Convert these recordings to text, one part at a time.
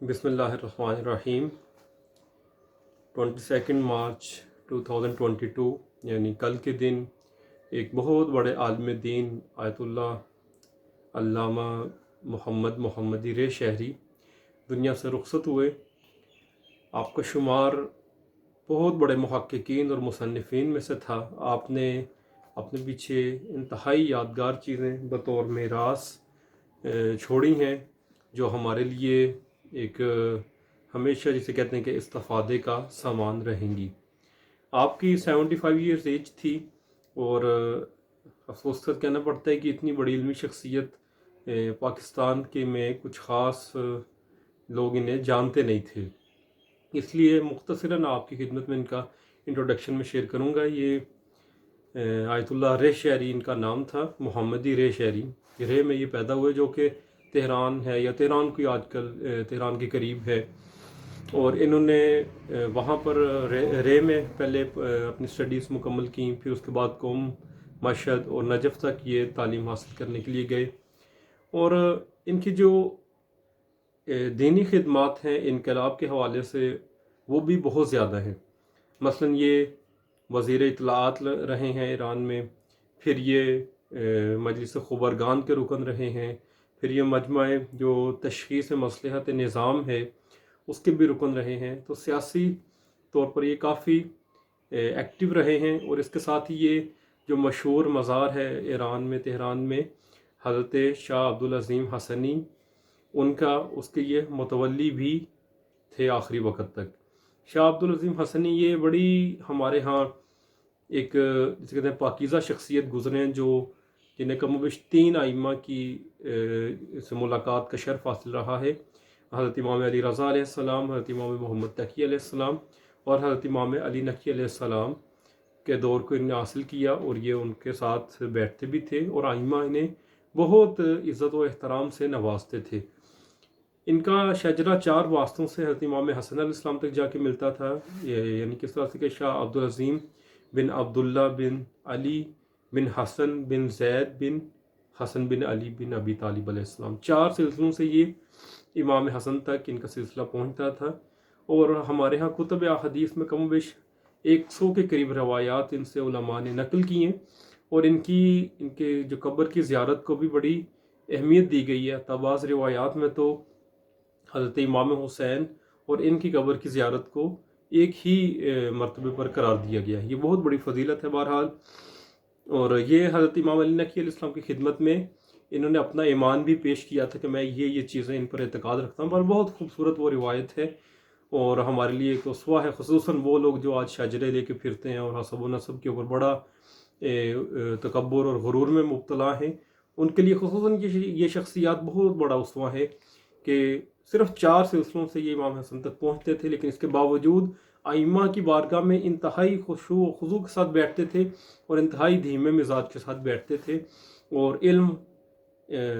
بسم اللہ الرحمن الرحیم 22 مارچ 2022 یعنی کل کے دن ایک بہت بڑے عالم دین آیت اللہ علامہ محمدی رے شہری دنیا سے رخصت ہوئے۔ آپ کا شمار بہت بڑے محققین اور مصنفین میں سے تھا۔ آپ نے اپنے پیچھے انتہائی یادگار چیزیں بطور میراث چھوڑی ہیں جو ہمارے لیے ایک ہمیشہ جسے کہتے ہیں کہ استفادے کا سامان رہیں گی۔ آپ کی 75 ایئرز ایج تھی اور افسوس سے کہنا پڑتا ہے کہ اتنی بڑی علمی شخصیت پاکستان کے میں کچھ خاص لوگ انہیں جانتے نہیں تھے، اس لیے مختصراً آپ کی خدمت میں ان کا انٹروڈکشن میں شیئر کروں گا۔ یہ آیت اللہ رے شہری ان کا نام تھا، محمدی رے شہری۔ رے میں یہ پیدا ہوئے جو کہ تہران ہے یا تہران کوئی آج کل تہران کے قریب ہے، اور انہوں نے وہاں پر رے میں پہلے اپنی سٹڈیز مکمل کی، پھر اس کے بعد قوم، مشہد اور نجف تک یہ تعلیم حاصل کرنے کے لیے گئے۔ اور ان کی جو دینی خدمات ہیں انقلاب کے حوالے سے وہ بھی بہت زیادہ ہیں۔ مثلاً یہ وزیر اطلاعات رہے ہیں ایران میں، پھر یہ مجلس خبرگان کے رکن رہے ہیں، پھر یہ مجمع جو تشخیص مصلحت نظام ہے اس کے بھی رکن رہے ہیں۔ تو سیاسی طور پر یہ کافی ایکٹیو رہے ہیں، اور اس کے ساتھ ہی یہ جو مشہور مزار ہے ایران میں تہران میں حضرت شاہ عبدالعظیم حسنی، ان کا اس کے یہ متولی بھی تھے آخری وقت تک۔ شاہ عبدالعظیم حسنی یہ بڑی ہمارے ہاں ایک جسے کہتے ہیں پاکیزہ شخصیت گزرے ہیں، جو جنہیں کم و بیش 3 ائمہ کی سے ملاقات کا شرف حاصل رہا ہے۔ حضرت امام علی رضا علیہ السلام، حضرت امام محمد تقی علیہ السلام اور حضرت امام علی نقی علیہ السلام کے دور کو انہیں حاصل کیا، اور یہ ان کے ساتھ بیٹھتے بھی تھے، اور ائمہ انہیں بہت عزت و احترام سے نوازتے تھے۔ ان کا شجرہ 4 واسطوں سے حضرت امام حسن علیہ السلام تک جا کے ملتا تھا، یعنی کس طرح سے کہ شاہ عبدالعظیم بن عبداللہ بن علی بن حسن بن زید بن حسن بن علی بن ابی طالب علیہ السلام، 4 سلسلوں سے یہ امام حسن تک ان کا سلسلہ پہنچتا تھا۔ اور ہمارے ہاں کتب احادیث میں کم و بیش 100 کے قریب روایات ان سے علماء نے نقل کی ہیں، اور ان کے جو قبر کی زیارت کو بھی بڑی اہمیت دی گئی ہے۔ بعض روایات میں تو حضرت امام حسین اور ان کی قبر کی زیارت کو ایک ہی مرتبے پر قرار دیا گیا ہے۔ یہ بہت بڑی فضیلت ہے بہرحال۔ اور یہ حضرت امام علی نقی علیہ السلام کی خدمت میں انہوں نے اپنا ایمان بھی پیش کیا تھا کہ میں یہ چیزیں ان پر اعتقاد رکھتا ہوں، پر بہت خوبصورت وہ روایت ہے اور ہمارے لیے ایک اسوہ ہے، خصوصاً وہ لوگ جو آج شجرے لے کے پھرتے ہیں اور حسب و نسب کے اوپر بڑا تکبر اور غرور میں مبتلا ہیں، ان کے لیے خصوصاً یہ شخصیات بہت بڑا اسوہ ہے کہ صرف 4 سلسلوں سے یہ امام حسن تک پہنچتے تھے، لیکن اس کے باوجود ائمہ کی بارگاہ میں انتہائی خشوع و خضوع کے ساتھ بیٹھتے تھے، اور انتہائی دھیمے مزاج کے ساتھ بیٹھتے تھے، اور علم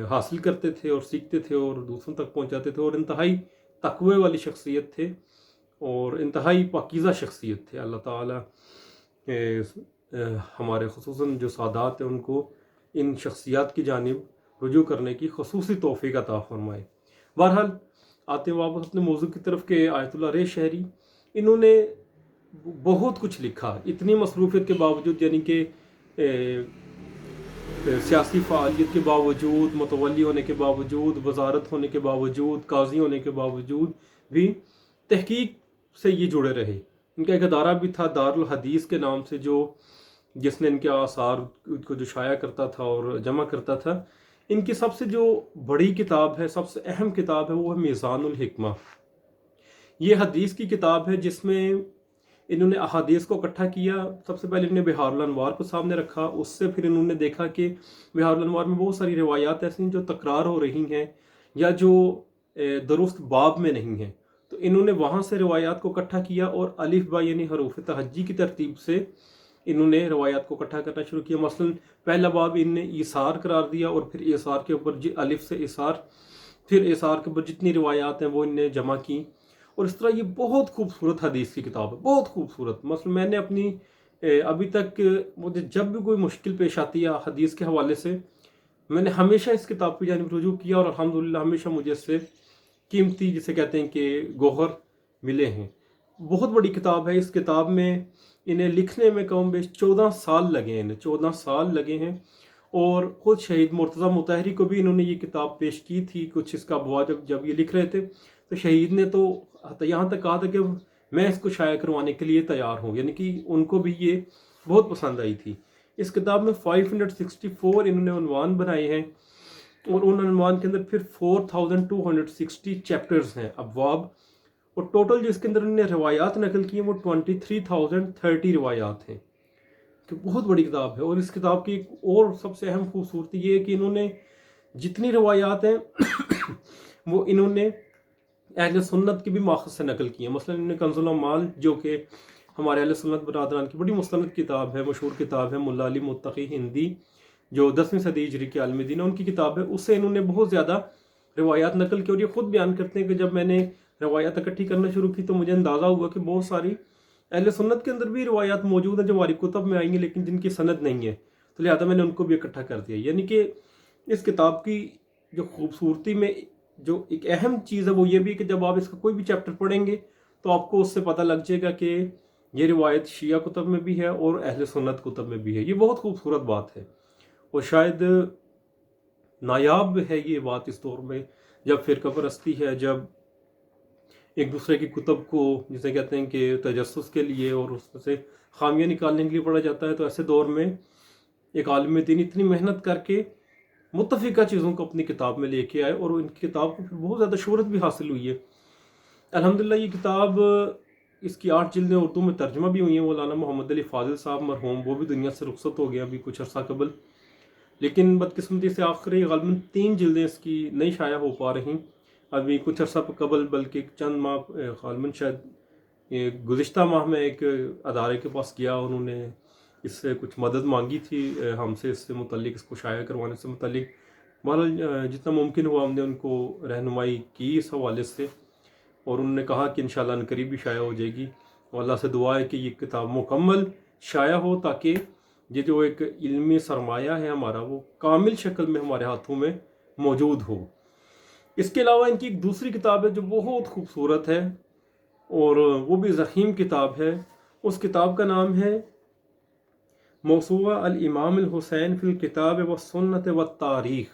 حاصل کرتے تھے اور سیکھتے تھے اور دوسروں تک پہنچاتے تھے، اور انتہائی تقوی والی شخصیت تھے اور انتہائی پاکیزہ شخصیت تھے۔ اللہ تعالیٰ ہمارے خصوصاً جو سادات ہیں ان کو ان شخصیات کی جانب رجوع کرنے کی خصوصی توفیق عطا فرمائے۔ بہرحال آتے ہیں واپس اپنے موضوع کی طرف کہ آیت اللہ رے شہری انہوں نے بہت کچھ لکھا، اتنی مصروفیت کے باوجود، یعنی کہ سیاسی فعالیت کے باوجود، متولی ہونے کے باوجود، وزارت ہونے کے باوجود، قاضی ہونے کے باوجود بھی تحقیق سے یہ جڑے رہے۔ ان کا ایک ادارہ بھی تھا دارالحدیث کے نام سے، جس نے ان کے آثار کو جو شائع کرتا تھا اور جمع کرتا تھا۔ ان کی سب سے جو بڑی کتاب ہے، سب سے اہم کتاب ہے، وہ ہے میزان الحکمہ۔ یہ حدیث کی کتاب ہے جس میں انہوں نے احادیث کو اکٹھا کیا۔ سب سے پہلے انہوں نے بحار الانوار کو سامنے رکھا، اس سے پھر انہوں نے دیکھا کہ بحار الانوار میں بہت ساری روایات ایسی ہیں جو تکرار ہو رہی ہیں یا جو درست باب میں نہیں ہیں، تو انہوں نے وہاں سے روایات کو اکٹھا کیا، اور الف با یعنی حروف تہجی کی ترتیب سے انہوں نے روایات کو اکٹھا کرنا شروع کیا۔ مثلا پہلا باب ان نے ایثار قرار دیا، اور پھر ایثار کے اوپر الف سے ایثار، پھر ایثار کے اوپر جتنی روایات ہیں وہ ان نے جمع کی، اور اس طرح یہ بہت خوبصورت حدیث کی کتاب ہے، بہت خوبصورت۔ مثلا میں نے اپنی ابھی تک مجھے جب بھی کوئی مشکل پیش آتی ہے حدیث کے حوالے سے، میں نے ہمیشہ اس کتاب کی جانب رجوع کیا، اور الحمدللہ ہمیشہ مجھے اس سے قیمتی جسے کہتے ہیں کہ گوہر ملے ہیں۔ بہت بڑی کتاب ہے۔ اس کتاب میں انہیں لکھنے میں کم بیش 14 سال لگے ہیں، 14 سال لگے ہیں، اور خود شہید مرتضیٰ مطہری کو بھی انہوں نے یہ کتاب پیش کی تھی کچھ اس کا ابواب جب یہ لکھ رہے تھے، تو شہید نے تو یہاں تک کہا تھا کہ میں اس کو شائع کروانے کے لیے تیار ہوں، یعنی کہ ان کو بھی یہ بہت پسند آئی تھی۔ اس کتاب میں 564 انہوں نے عنوان بنائے ہیں، اور ان عنوان کے اندر پھر 4260 چیپٹرز ہیں، ابواب، اور ٹوٹل جو اس کے اندر انہوں نے روایات نقل کی ہیں وہ 23,030 روایات ہیں، کہ بہت بڑی کتاب ہے۔ اور اس کتاب کی ایک اور سب سے اہم خوبصورتی یہ ہے کہ انہوں نے جتنی روایات ہیں وہ انہوں نے اہل سنت کی بھی ماخذ سے نقل کی ہیں۔ مثلا انہوں نے کنز العمال، جو کہ ہمارے اہل سنت برادران کی بڑی مستند کتاب ہے، مشہور کتاب ہے، ملا علی متقی ہندی جو 10ویں صدی ہجری کے عالم دین ان کی کتاب ہے، اس سے انہوں نے بہت زیادہ روایات نقل کی، اور یہ خود بیان کرتے ہیں کہ جب میں نے روایات اکٹھی کرنا شروع کی تو مجھے اندازہ ہوا کہ بہت ساری اہل سنت کے اندر بھی روایات موجود ہیں جو ہماری کتب میں آئیں گی لیکن جن کی سند نہیں ہے، تو لہٰذا میں نے ان کو بھی اکٹھا کر دیا۔ یعنی کہ اس کتاب کی جو خوبصورتی میں جو ایک اہم چیز ہے وہ یہ بھی کہ جب آپ اس کا کوئی بھی چیپٹر پڑھیں گے تو آپ کو اس سے پتہ لگ جائے گا کہ یہ روایت شیعہ کتب میں بھی ہے اور اہل سنت کتب میں بھی ہے۔ یہ بہت خوبصورت بات ہے، اور شاید نایاب ہے یہ بات اس دور میں جب فرقہ پرستی ہے، جب ایک دوسرے کی کتب کو جسے کہتے ہیں کہ تجسس کے لیے اور اس میں سے خامیاں نکالنے کے لیے پڑھا جاتا ہے، تو ایسے دور میں ایک عالم دین اتنی محنت کر کے متفقہ چیزوں کو اپنی کتاب میں لے کے آئے، اور ان کی کتاب کو پھر بہت زیادہ شہرت بھی حاصل ہوئی ہے۔ الحمدللہ یہ کتاب، اس کی 8 جلدیں اردو میں ترجمہ بھی ہوئی ہیں۔ مولانا محمد علی فاضل صاحب مرحوم وہ بھی دنیا سے رخصت ہو گیا ابھی کچھ عرصہ قبل، لیکن بدقسمتی سے آخری غالباً 3 جلدیں اس کی نہیں شائع ہو پا رہی ابھی کچھ عرصہ قبل، بلکہ چند ماہ غالباً شاید گزشتہ ماہ میں ایک ادارے کے پاس گیا، انہوں نے اس سے کچھ مدد مانگی تھی ہم سے، اس سے متعلق، اس کو شائع کروانے سے متعلق۔ بہرحال جتنا ممکن ہوا ہم نے ان کو رہنمائی کی اس حوالے سے، اور انہوں نے کہا کہ انشاءاللہ عنقریب بھی شائع ہو جائے گی، اور اللہ سے دعا ہے کہ یہ کتاب مکمل شائع ہو تاکہ یہ جو ایک علمی سرمایہ ہے ہمارا وہ کامل شکل میں ہمارے ہاتھوں میں موجود ہو۔ اس کے علاوہ ان کی ایک دوسری کتاب ہے جو بہت خوبصورت ہے، اور وہ بھی ضخیم کتاب ہے۔ اس کتاب کا نام ہے موسوعہ الامام الحسین فی الکتاب والسنت والتاریخ،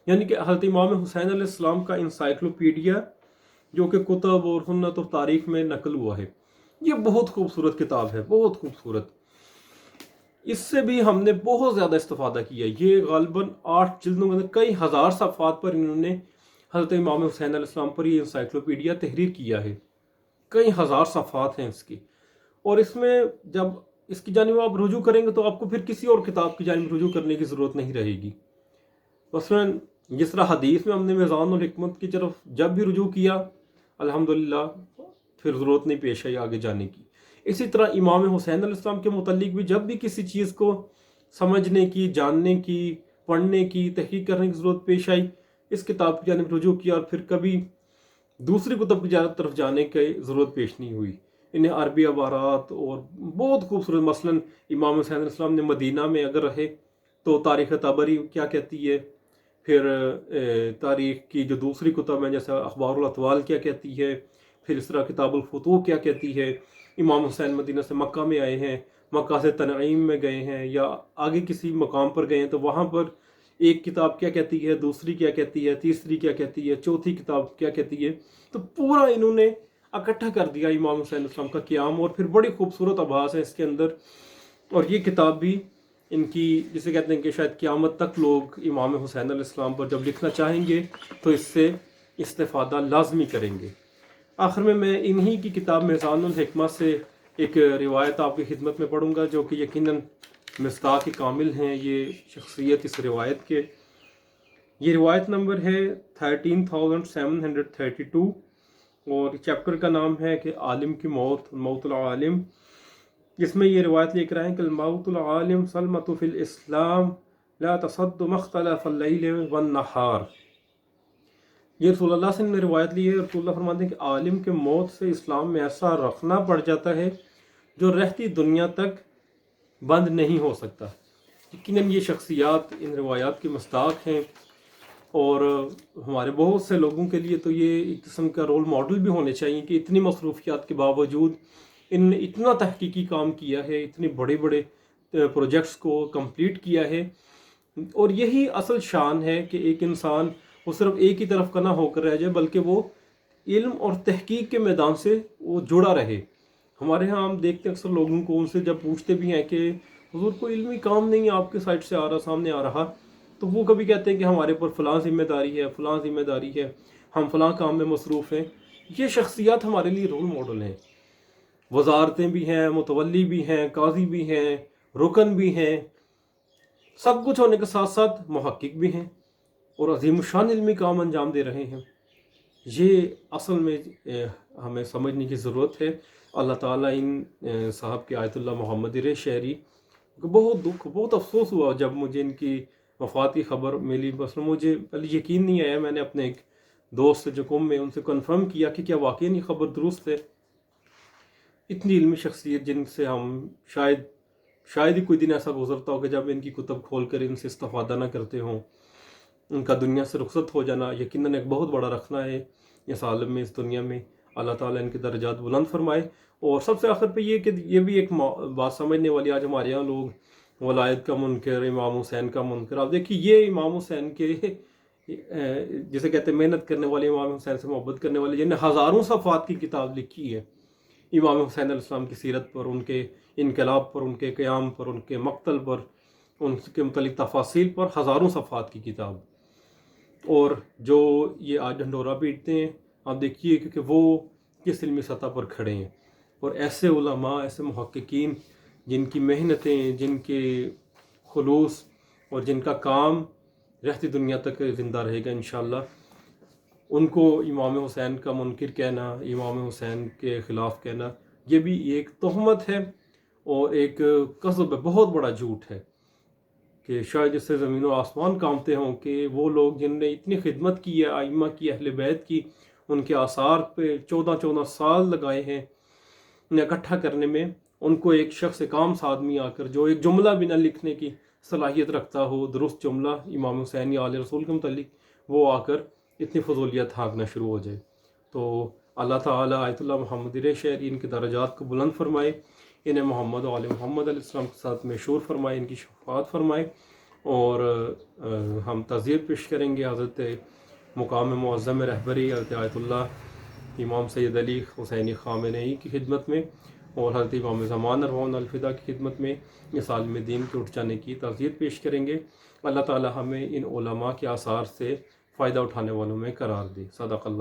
یعنی کہ حضرت امام حسین علیہ السلام کا انسائکلوپیڈیا جو کہ کتب اور سنت اور تاریخ میں نقل ہوا ہے۔ یہ بہت خوبصورت کتاب ہے، بہت خوبصورت۔ اس سے بھی ہم نے بہت زیادہ استفادہ کیا۔ یہ غالباً 8 جلدوں میں کئی ہزار صفحات پر انہوں نے حضرت امام حسین علیہ السلام پر یہ انسائکلوپیڈیا تحریر کیا ہے، کئی ہزار صفحات ہیں اس کی، اور اس میں جب اس کی جانب آپ رجوع کریں گے تو آپ کو پھر کسی اور کتاب کی جانب رجوع کرنے کی ضرورت نہیں رہے گی۔ مثلاً جس طرح حدیث میں ہم نے میزان الحکمت کی طرف جب بھی رجوع کیا الحمدللہ پھر ضرورت نہیں پیش آئی آگے جانے کی، اسی طرح امام حسین علیہ السلام کے متعلق بھی جب بھی کسی چیز کو سمجھنے کی، جاننے کی، پڑھنے کی، تحقیق کرنے کی ضرورت پیش آئی، اس کتاب کی جانب رجوع کیا، اور پھر کبھی دوسری کتب کی طرف جانے کی ضرورت پیش نہیں ہوئی۔ انہیں عربی عبارات اور بہت خوبصورت، مثلاً امام حسین علیہ السلام نے مدینہ میں اگر رہے تو تاریخ طبری کیا کہتی ہے، پھر تاریخ کی جو دوسری کتب ہیں جیسے اخبار الاطوال کیا کہتی ہے، پھر اس طرح کتاب الفتوح کیا کہتی ہے۔ امام حسین مدینہ سے مکہ میں آئے ہیں، مکہ سے تنعیم میں گئے ہیں، یا آگے کسی مقام پر گئے ہیں تو وہاں پر ایک کتاب کیا کہتی ہے، دوسری کیا کہتی ہے، تیسری کیا کہتی ہے، چوتھی کتاب کیا کہتی ہے، تو پورا انہوں نے اکٹھا کر دیا امام حسین علیہ السلام کا قیام، اور پھر بڑی خوبصورت آبھاس ہے اس کے اندر۔ اور یہ کتاب بھی ان کی جسے کہتے ہیں کہ شاید قیامت تک لوگ امام حسین علیہ السلام پر جب لکھنا چاہیں گے تو اس سے استفادہ لازمی کریں گے۔ آخر میں انہی کی کتاب میزان الحکمہ سے ایک روایت آپ کی خدمت میں پڑھوں گا جو کہ یقیناً مصداق کامل ہیں یہ شخصیت اس روایت کے۔ یہ روایت نمبر ہے 13,732، اور چیپٹر کا نام ہے کہ عالم کی موت، موت العالم، جس میں یہ روایت لے کر آئے کہ الموت العالم سلمۃ فی الاسلام لا تصد مختلف اللیل والنہار۔ یہ رسول اللہ سے نے روایت لی ہے، رسول اللہ فرماتے ہیں کہ عالم کے موت سے اسلام میں ایسا رخنا پڑ جاتا ہے جو رہتی دنیا تک بند نہیں ہو سکتا۔ یقیناً یہ شخصیات ان روایات کے مصداق ہیں، اور ہمارے بہت سے لوگوں کے لیے تو یہ ایک قسم کا رول ماڈل بھی ہونے چاہیے کہ اتنی مصروفیات کے باوجود ان نے اتنا تحقیقی کام کیا ہے، اتنے بڑے بڑے پروجیکٹس کو کمپلیٹ کیا ہے۔ اور یہی اصل شان ہے کہ ایک انسان وہ صرف ایک ہی طرف کا نہ ہو کر رہ جائے، بلکہ وہ علم اور تحقیق کے میدان سے وہ جڑا رہے۔ ہمارے ہاں ہم دیکھتے ہیں اکثر لوگوں کو، ان سے جب پوچھتے بھی ہیں کہ حضور کوئی علمی کام نہیں آپ کے سائٹ سے آ رہا، سامنے آ رہا، تو وہ کبھی کہتے ہیں کہ ہمارے پر فلاں ذمہ داری ہے، فلاں ذمہ داری ہے، ہم فلاں کام میں مصروف ہیں۔ یہ شخصیات ہمارے لیے رول ماڈل ہیں۔ وزارتیں بھی ہیں، متولی بھی ہیں، قاضی بھی ہیں، رکن بھی ہیں، سب کچھ ہونے کے ساتھ ساتھ محقق بھی ہیں اور عظیم الشان علمی کام انجام دے رہے ہیں۔ یہ اصل میں ہمیں سمجھنے کی ضرورت ہے۔ اللہ تعالیٰ ان صاحب کے آیت اللہ محمد رے شہری کو بہت دکھ، بہت افسوس ہوا جب مجھے ان کی وفات کی خبر ملی۔ بس مجھے پہلے یقین نہیں آیا، میں نے اپنے ایک دوست سے جو قم میں ان سے کنفرم کیا کہ کیا واقعی یہ خبر درست ہے۔ اتنی علمی شخصیت جن سے ہم شاید ہی کوئی دن ایسا گزرتا ہو کہ جب ان کی کتب کھول کر ان سے استفادہ نہ کرتے ہوں۔ ان کا دنیا سے رخصت ہو جانا یقیناً ایک بہت بڑا رکھنا ہے اس عالم میں، اس دنیا میں۔ اللہ تعالیٰ ان کے درجات بلند فرمائے۔ اور سب سے آخر پہ یہ کہ یہ بھی ایک بات سمجھنے والی، آج ہمارے یہاں لوگ ولایت کا منکر، امام حسین کا منکر، آپ دیکھیے یہ امام حسین کے جسے کہتے ہیں محنت کرنے والے، امام حسین سے محبت کرنے والے، جنہیں ہزاروں صفحات کی کتاب لکھی ہے امام حسین علیہ السلام کی سیرت پر، ان کے انقلاب پر، ان کے قیام پر، ان کے مقتل پر، ان کے متعلق تفاصیل پر، ہزاروں صفحات کی کتاب۔ اور جو یہ آج ڈھنڈورا پیٹتے ہیں، آپ دیکھیے کہ وہ کس علمی سطح پر کھڑے ہیں۔ اور ایسے علماء، ایسے محققین جن کی محنتیں، جن کے خلوص اور جن کا کام رہتی دنیا تک زندہ رہے گا انشاءاللہ، ان کو امام حسین کا منکر کہنا، امام حسین کے خلاف کہنا، یہ بھی ایک تہمت ہے اور ایک کذب ہے، بہت بڑا جھوٹ ہے کہ شاید اس سے زمین و آسمان کانپتے ہوں کہ وہ لوگ جن نے اتنی خدمت کی ہے ائمہ کی، اہل بیت کی، ان کے آثار پہ 14 سال لگائے ہیں انہیں اکٹھا کرنے میں، ان کو ایک شخص، ایک عام آدمی آ کر جو ایک جملہ بھی نہ لکھنے کی صلاحیت رکھتا ہو، درست جملہ امام حسین یا آل رسول کے متعلق، وہ آ کر اتنی فضولیات ہانکنا شروع ہو جائے۔ تو اللہ تعالیٰ آیت اللہ محمد رے شہری ان کے درجات کو بلند فرمائے، انہیں محمد و آل محمد علیہ السلام کے ساتھ مشہور فرمائے، ان کی شفاعت فرمائے۔ اور ہم تعزیت پیش کریں گے حضرت مقام معظم رہبری حضرت آیت اللہ امام سید علی حسینی خامنئی کی خدمت میں، اور حضرت امام زمان ارواحنا الفدا کی خدمت میں اس عالم دین کے اٹھ جانے کی تعزیت پیش کریں گے۔ اللہ تعالی ہمیں ان علماء کے آثار سے فائدہ اٹھانے والوں میں قرار دے۔ صدق اللہ۔